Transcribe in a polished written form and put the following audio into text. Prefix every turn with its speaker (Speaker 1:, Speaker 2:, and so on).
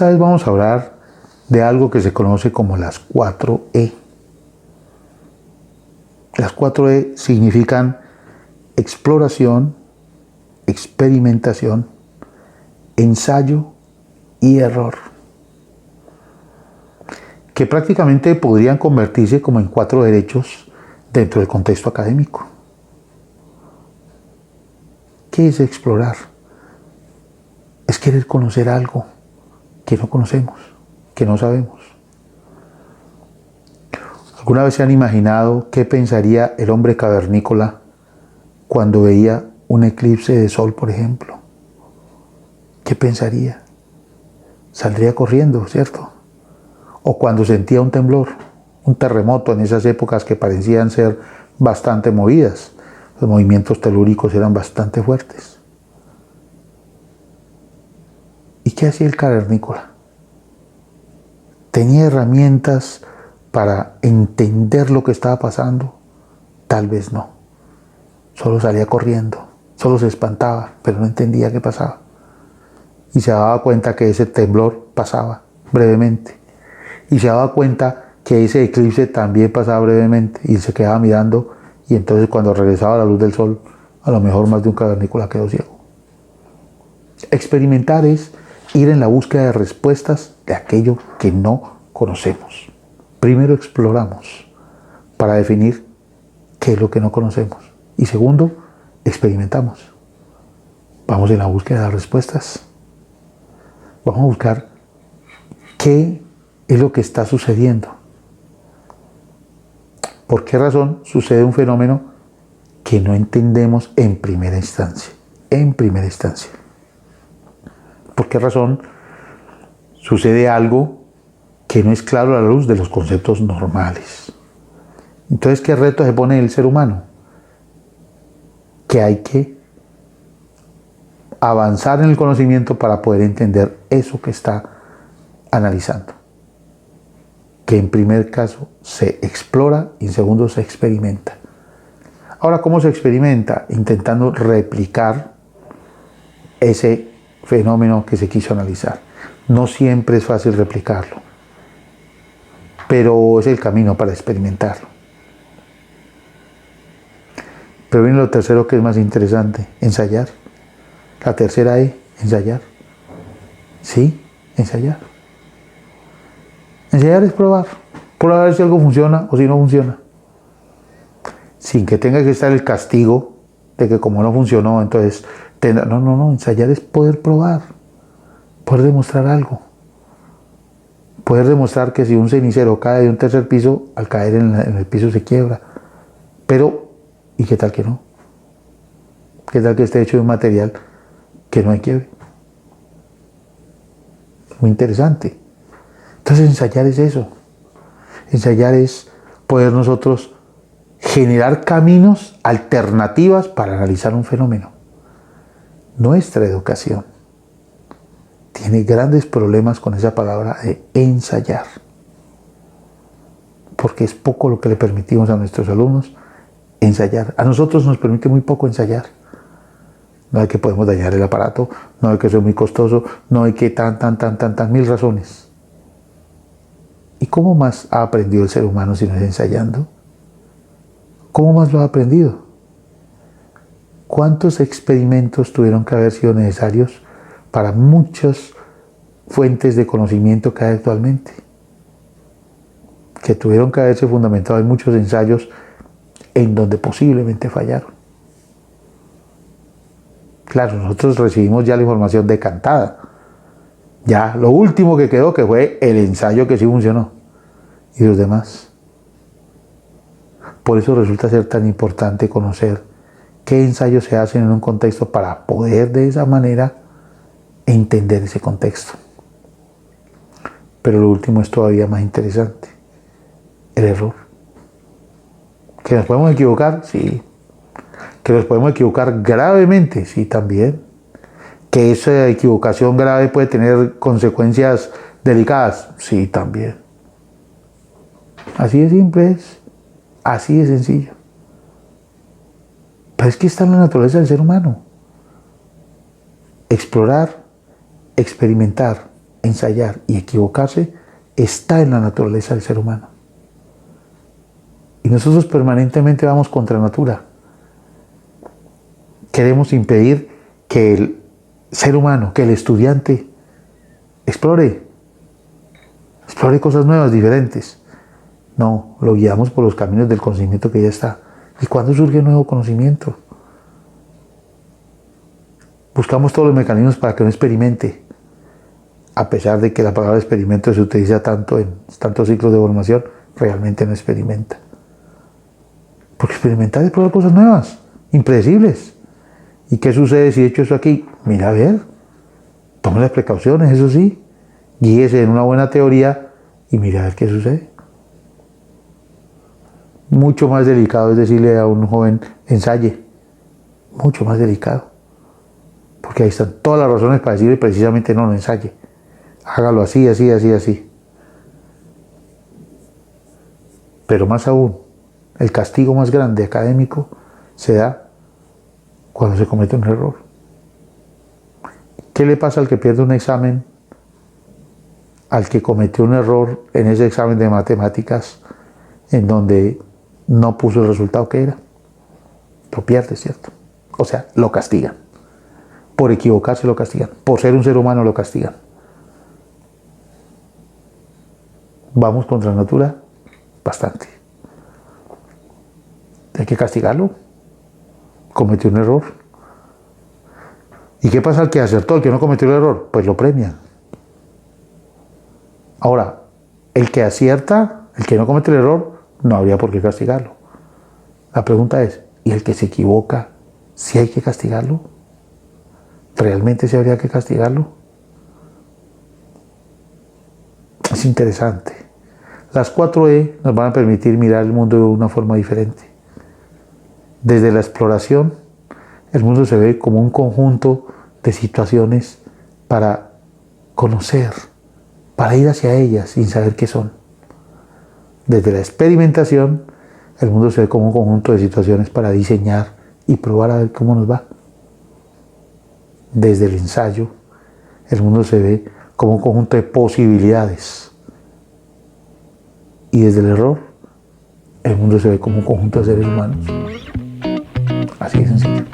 Speaker 1: esta vez vamos a hablar de algo que se conoce como las 4E. Las 4E significan exploración, experimentación, ensayo y error, que prácticamente podrían convertirse como en 4 derechos dentro del contexto académico. ¿Qué es explorar? Es querer conocer algo que no conocemos, que no sabemos. ¿Alguna vez se han imaginado qué pensaría el hombre cavernícola cuando veía un eclipse de sol, por ejemplo? ¿Qué pensaría? Saldría corriendo, ¿cierto? O cuando sentía un temblor, un terremoto en esas épocas que parecían ser bastante movidas. Los movimientos telúricos eran bastante fuertes. ¿Y qué hacía el cavernícola? ¿Tenía herramientas para entender lo que estaba pasando? Tal vez no. Solo salía corriendo, solo se espantaba, pero no entendía qué pasaba. Y se daba cuenta que ese temblor pasaba brevemente. Y se daba cuenta que ese eclipse también pasaba brevemente. Y se quedaba mirando, y entonces cuando regresaba la luz del sol, a lo mejor más de un cavernícola quedó ciego. Experimentar es ir en la búsqueda de respuestas de aquello que no conocemos. Primero exploramos para definir qué es lo que no conocemos. Y segundo, experimentamos. Vamos en la búsqueda de respuestas. Vamos a buscar qué es lo que está sucediendo. ¿Por qué razón sucede un fenómeno que no entendemos en primera instancia? En primera instancia. ¿Por qué razón sucede algo que no es claro a la luz de los conceptos normales? Entonces, ¿qué reto se pone el ser humano? Que hay que avanzar en el conocimiento para poder entender eso que está analizando. Que en primer caso se explora y en segundo se experimenta. Ahora, ¿cómo se experimenta? Intentando replicar ese fenómeno que se quiso analizar. No siempre es fácil replicarlo, pero es el camino para experimentarlo. Pero viene lo tercero, que es más interesante: ensayar. La tercera E, ensayar. Sí, ensayar. Ensayar es probar a ver si algo funciona o si no funciona. Sin que tenga que estar el castigo de que como no funcionó, entonces... No, ensayar es poder probar, poder demostrar algo. Poder demostrar que si un cenicero cae de un tercer piso, al caer en el piso se quiebra. Pero, ¿y qué tal que no? ¿Qué tal que esté hecho de un material que no hay quiebre? Muy interesante. Entonces ensayar es eso. Ensayar es poder nosotros generar caminos, alternativas para analizar un fenómeno. Nuestra educación tiene grandes problemas con esa palabra de ensayar, porque es poco lo que le permitimos a nuestros alumnos ensayar. A nosotros nos permite muy poco ensayar. No hay que podemos dañar el aparato, no hay que ser muy costoso, no hay que mil razones. ¿Y cómo más ha aprendido el ser humano si no es ensayando? ¿Cómo más lo ha aprendido? ¿Cuántos experimentos tuvieron que haber sido necesarios para muchas fuentes de conocimiento que hay actualmente? Que tuvieron que haberse fundamentado en muchos ensayos en donde posiblemente fallaron. Claro, nosotros recibimos ya la información decantada. Ya lo último que quedó, que fue el ensayo que sí funcionó. Y los demás. Por eso resulta ser tan importante conocer qué ensayos se hacen en un contexto para poder de esa manera entender ese contexto. Pero lo último es todavía más interesante: el error. ¿Que nos podemos equivocar? Sí. ¿Que nos podemos equivocar gravemente? Sí, también. ¿Que esa equivocación grave puede tener consecuencias delicadas? Sí, también. Así de simple es. Así de sencillo. Pero es que está en la naturaleza del ser humano. Explorar, experimentar ensayar y equivocarse está en la naturaleza del ser humano. Y nosotros permanentemente vamos contra natura. Queremos impedir que el ser humano, que el estudiante explore cosas nuevas, diferentes. No, lo guiamos por los caminos del conocimiento que ya está. ¿Y cuándo surge un nuevo conocimiento? Buscamos todos los mecanismos para que no experimente, a pesar de que la palabra experimento se utiliza tanto en tantos ciclos de formación, realmente no experimenta. Porque experimentar es probar cosas nuevas, impredecibles. ¿Y qué sucede si he hecho eso aquí? Mira, a ver, tome las precauciones, eso sí, guíese en una buena teoría y mira a ver qué sucede. Mucho más delicado es decirle a un joven, ensaye, mucho más delicado. Porque ahí están todas las razones para decirle precisamente no ensaye. Hágalo así, así, así, así. Pero más aún, el castigo más grande académico se da cuando se comete un error. ¿Qué le pasa al que pierde un examen? Al que cometió un error en ese examen de matemáticas en donde no puso el resultado que era. Lo pierde, ¿cierto? O sea, lo castigan. Por equivocarse lo castigan. Por ser un ser humano lo castigan. Vamos contra la natura bastante. Hay que castigarlo. Cometió un error. ¿Y qué pasa al que acertó, al que no cometió el error? Pues lo premian. Ahora, el que acierta, el que no comete el error, no habría por qué castigarlo. La pregunta es, ¿y el que se equivoca, sí hay que castigarlo? ¿Realmente sí habría que castigarlo? Es interesante. Las 4E nos van a permitir mirar el mundo de una forma diferente. Desde la exploración, el mundo se ve como un conjunto de situaciones para conocer, para ir hacia ellas sin saber qué son. Desde la experimentación, el mundo se ve como un conjunto de situaciones para diseñar y probar a ver cómo nos va. Desde el ensayo, el mundo se ve como un conjunto de posibilidades. Y desde el error, el mundo se ve como un conjunto de seres humanos. Así de sencillo.